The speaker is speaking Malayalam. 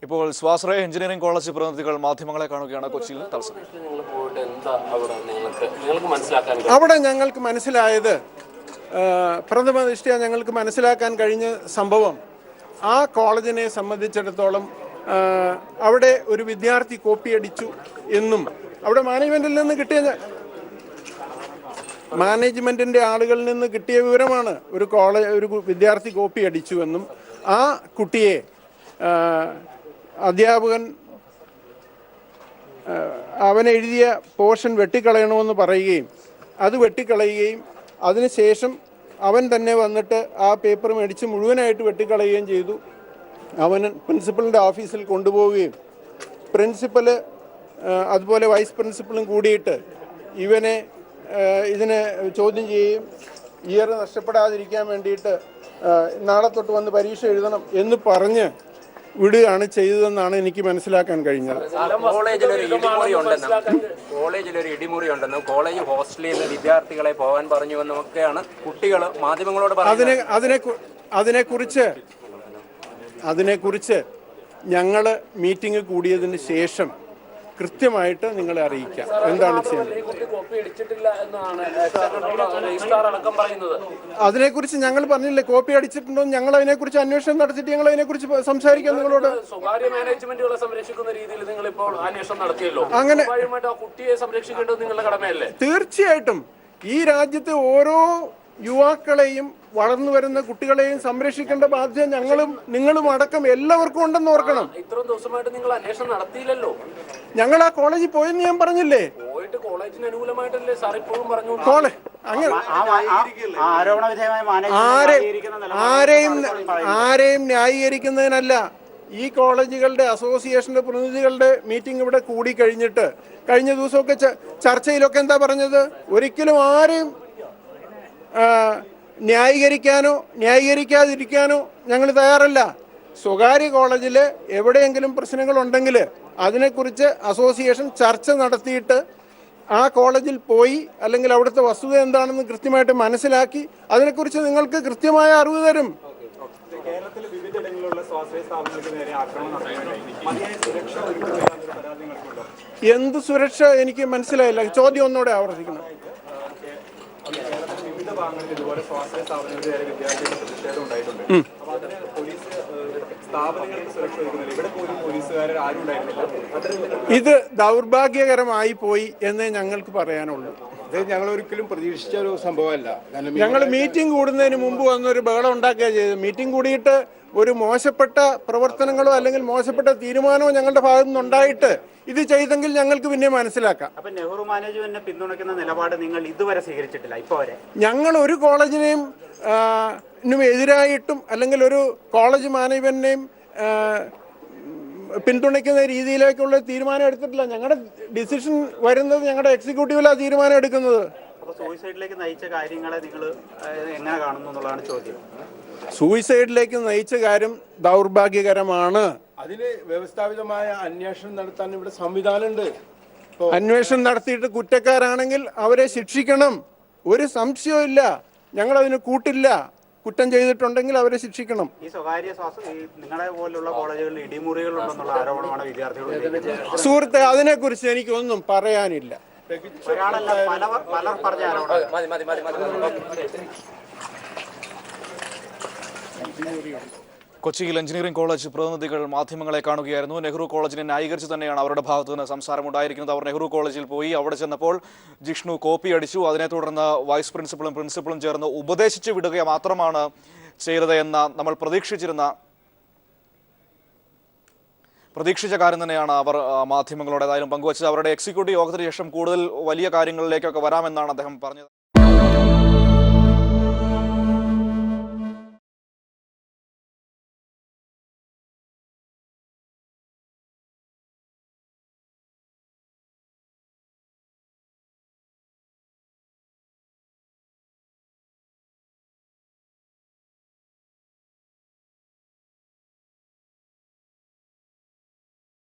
ഇപ്പോൾ സ്വാശ്രയ എഞ്ചിനീയറിംഗ് കോളേജ് പ്രതിനിധികൾ മാധ്യമങ്ങളെ കാണുകയാണ് കൊച്ചിയിൽ തത്സമയം. അവിടെ ഞങ്ങൾക്ക് മനസ്സിലായത്, പ്രഥമ ദൃഷ്ട്യാ ഞങ്ങൾക്ക് മനസ്സിലാക്കാൻ കഴിഞ്ഞ സംഭവം, ആ കോളേജിനെ സംബന്ധിച്ചിടത്തോളം അവിടെ ഒരു വിദ്യാർത്ഥി കോപ്പി അടിച്ചു എന്നും അവിടെ മാനേജ്മെന്റിന്റെ ആളുകളിൽ നിന്ന് കിട്ടിയ വിവരമാണ്. ഒരു വിദ്യാർത്ഥി കോപ്പി അടിച്ചു എന്നും ആ കുട്ടിയെ അധ്യാപകൻ അവൻ എഴുതിയ പോർഷൻ വെട്ടിക്കളയണമെന്ന് പറയുകയും അത് വെട്ടിക്കളയുകയും അതിനുശേഷം അവൻ തന്നെ വന്നിട്ട് ആ പേപ്പർ മേടിച്ച് മുഴുവനായിട്ട് വെട്ടിക്കളയുകയും ചെയ്തു. അവൻ പ്രിൻസിപ്പലിൻ്റെ ഓഫീസിൽ കൊണ്ടുപോവുകയും പ്രിൻസിപ്പല് അതുപോലെ വൈസ് പ്രിൻസിപ്പലും കൂടിയിട്ട് ഇതിനെ ചോദ്യം ചെയ്യുകയും ഇയർ നഷ്ടപ്പെടാതിരിക്കാൻ വേണ്ടിയിട്ട് നാളെ തൊട്ട് വന്ന് പരീക്ഷ എഴുതണം എന്ന് പറഞ്ഞ് വിടുകയാണ് ചെയ്തതെന്നാണ് എനിക്ക് മനസ്സിലാക്കാൻ കഴിഞ്ഞത്. കോളേജിലൊരു ഇടിമുറി ഉണ്ടെന്നും കോളേജ് ഹോസ്റ്റലിൽ നിന്ന് വിദ്യാർത്ഥികളെ പോകാൻ പറഞ്ഞുവെന്നൊക്കെയാണ് കുട്ടികൾ മാധ്യമങ്ങളോട് പറയുന്നത്. അതിനെക്കുറിച്ച് ഞങ്ങൾ മീറ്റിംഗ് കൂടിയതിന് ശേഷം കൃത്യമായിട്ട് നിങ്ങളെ അറിയിക്കാം എന്താണ് ചെയ്യുന്നത്. അതിനെക്കുറിച്ച് ഞങ്ങൾ പറഞ്ഞില്ലേ, കോപ്പി അടിച്ചിട്ടുണ്ടോ, ഞങ്ങൾ അതിനെക്കുറിച്ച് അന്വേഷണം നടത്തിയിട്ട് ഞങ്ങൾ അതിനെക്കുറിച്ച് സംസാരിക്കാം നിങ്ങളോട്. സ്വകാര്യ മാനേജ്മെന്റുകളെ സംരക്ഷിക്കുന്ന രീതിയിൽ നിങ്ങൾ ഇപ്പോൾ അന്വേഷണം നടത്തിയല്ലോ, അങ്ങനെ കുട്ടിയെ സംരക്ഷിക്കേണ്ടത് നിങ്ങളുടെ കടമയല്ലേ? തീർച്ചയായിട്ടും ഈ രാജ്യത്തെ ഓരോ യുവാക്കളെയും വളർന്നു വരുന്ന കുട്ടികളെയും സംരക്ഷിക്കേണ്ട ബാധ്യത ഞങ്ങളും നിങ്ങളും അടക്കം എല്ലാവർക്കും ഉണ്ടെന്ന് ഓർക്കണം. ഇത്രയും ദിവസമായിട്ട് നിങ്ങൾ അന്വേഷണം നടത്തിയില്ലല്ലോ. ഞങ്ങൾ ആ കോളേജിൽ പോയെന്ന് ഞാൻ പറഞ്ഞില്ലേ. പോയിട്ട് കോളേജിന് അനുകൂലമായിട്ടല്ലേ സാർ ഇപ്പോഴും പറഞ്ഞു. ആരെയും ന്യായീകരിക്കുന്നതിനല്ല. ഈ കോളേജുകളുടെ അസോസിയേഷന്റെ പ്രതിനിധികളുടെ മീറ്റിംഗ് ഇവിടെ കൂടി കഴിഞ്ഞിട്ട് കഴിഞ്ഞ ദിവസമൊക്കെ ചർച്ചയിലൊക്കെ എന്താ പറഞ്ഞത്, ഒരിക്കലും ആരെയും ന്യായീകരിക്കാനോ ന്യായീകരിക്കാതിരിക്കാനോ ഞങ്ങൾ തയ്യാറല്ല. സ്വകാര്യ കോളേജിൽ എവിടെയെങ്കിലും പ്രശ്നങ്ങളുണ്ടെങ്കിൽ അതിനെക്കുറിച്ച് അസോസിയേഷൻ ചർച്ച നടത്തിയിട്ട് ആ കോളേജിൽ പോയി അല്ലെങ്കിൽ അവിടുത്തെ വസ്തുത എന്താണെന്ന് കൃത്യമായിട്ട് മനസ്സിലാക്കി അതിനെക്കുറിച്ച് നിങ്ങൾക്ക് കൃത്യമായ അറിവ് തരും. കേരളത്തിൽ വിവിധയിടങ്ങളിലുള്ള സ്വാശ്രയ സ്ഥാപനങ്ങൾക്ക് നേരെ ആക്രമണം എന്ത് സുരക്ഷ എനിക്ക് മനസ്സിലായില്ല, ചോദ്യം ഒന്നുകൂടെ ആവർത്തിക്കണം. വിവിധ ഭാഗങ്ങളിൽ ഇതുപോലെ സ്വാശ്രയ സ്ഥാപനങ്ങൾക്ക് നേരെ വിദ്യാർത്ഥികളുടെ പ്രതിഷേധം ഉണ്ടായിട്ടുണ്ട്. അപ്പൊ അതിന് പോലീസ് സ്ഥാപനങ്ങൾക്ക് സുരക്ഷ ഒരുക്കുന്നില്ല. ഇവിടെ പോലും പോലീസുകാർ ആരും ഉണ്ടായിരുന്നില്ല. ഇത് ദൗർഭാഗ്യകരമായി പോയി എന്നേ ഞങ്ങൾക്ക് പറയാനുള്ളൂ. ഞങ്ങൾ ഒരിക്കലും പ്രതീക്ഷിച്ച ഒരു സംഭവമല്ല. ഞങ്ങൾ മീറ്റിംഗ് കൂടുന്നതിന് മുമ്പ് വന്നൊരു ബഹളം ഉണ്ടാക്കുകയാണ് ചെയ്തത്. മീറ്റിംഗ് കൂടിയിട്ട് ഒരു മോശപ്പെട്ട പ്രവർത്തനങ്ങളോ അല്ലെങ്കിൽ മോശപ്പെട്ട തീരുമാനമോ ഞങ്ങളുടെ ഭാഗത്തു നിന്നുണ്ടായിട്ട് ഇത് ചെയ്തെങ്കിൽ ഞങ്ങൾക്ക് പിന്നെ മനസ്സിലാക്കാം. അപ്പൊ നെഹ്റു മാനേജ്മെന്റിനെ പിന്തുണയ്ക്കുന്ന നിലപാട് നിങ്ങൾ ഇതുവരെ സ്വീകരിച്ചിട്ടില്ല. ഇപ്പൊ വരെ ഞങ്ങൾ ഒരു കോളേജിനെയും എതിരായിട്ടും അല്ലെങ്കിൽ ഒരു കോളേജ് മാനേജ്മെന്റിനെയും പിന്തുണയ്ക്കുന്ന രീതിയിലേക്കുള്ള തീരുമാനം എടുത്തിട്ടില്ല. ഞങ്ങളുടെ ഡിസിഷൻ വരുന്നത് ഞങ്ങളുടെ എക്സിക്യൂട്ടീവിലാണ് തീരുമാനം എടുക്കുന്നത്. സൂയിസൈഡിലേക്ക് നയിച്ച കാര്യങ്ങളെ നിങ്ങൾ എങ്ങനെ കാണുന്നു എന്നുള്ളതാണ് ചോദ്യം. സൂയിസൈഡിലേക്ക് നയിച്ച കാര്യം ദൗർഭാഗ്യകരമാണ്. അതിന് വ്യവസ്ഥാപിതമായ അന്വേഷണം നടത്താൻ ഇവിടെ സംവിധാനമുണ്ട്. അന്വേഷണം നടത്തിയിട്ട് കുറ്റക്കാരാണെങ്കിൽ അവരെ ശിക്ഷിക്കണം, ഒരു സംശയവും ഇല്ല. ഞങ്ങളതിന് കൂട്ടില്ല. കുറ്റം ചെയ്തിട്ടുണ്ടെങ്കിൽ അവരെ ശിക്ഷിക്കണം. ഈ സ്വകാര്യ നിങ്ങളെ പോലുള്ള കോളേജുകളിൽ ഇടിമുറികളുണ്ടെന്നുള്ള ആരോപണമാണ് വിദ്യാർത്ഥികൾ. സുഹൃത്തെ, അതിനെക്കുറിച്ച് എനിക്കൊന്നും പറയാനില്ല. കൊച്ചിയിൽ എഞ്ചിനീയറിംഗ് കോളേജ് പ്രതിനിധികൾ മാധ്യമങ്ങളെ കാണുകയായിരുന്നു. നെഹ്റു കോളേജിനെ ന്യായീകരിച്ച് തന്നെയാണ് അവരുടെ ഭാഗത്തു നിന്ന് സംസാരമുണ്ടായിരിക്കുന്നത്. അവർ നെഹ്റു കോളേജിൽ പോയി അവിടെ ചെന്നപ്പോൾ ജിഷ്ണു കോപ്പി അടിച്ചു. അതിനെ തുടർന്ന് വൈസ് പ്രിൻസിപ്പളും ചേർന്ന് ഉപദേശിച്ച് വിടുക മാത്രമാണ് ചെയ്തത് എന്ന നമ്മൾ പ്രതീക്ഷിച്ച കാര്യം തന്നെയാണ് അവർ മാധ്യമങ്ങളോട് ഏതായാലും പങ്കുവച്ചത്. അവരുടെ എക്സിക്യൂട്ടീവ് യോഗത്തിന് ശേഷം കൂടുതൽ വലിയ കാര്യങ്ങളിലേക്കൊക്കെ വരാമെന്നാണ് അദ്ദേഹം പറഞ്ഞത്.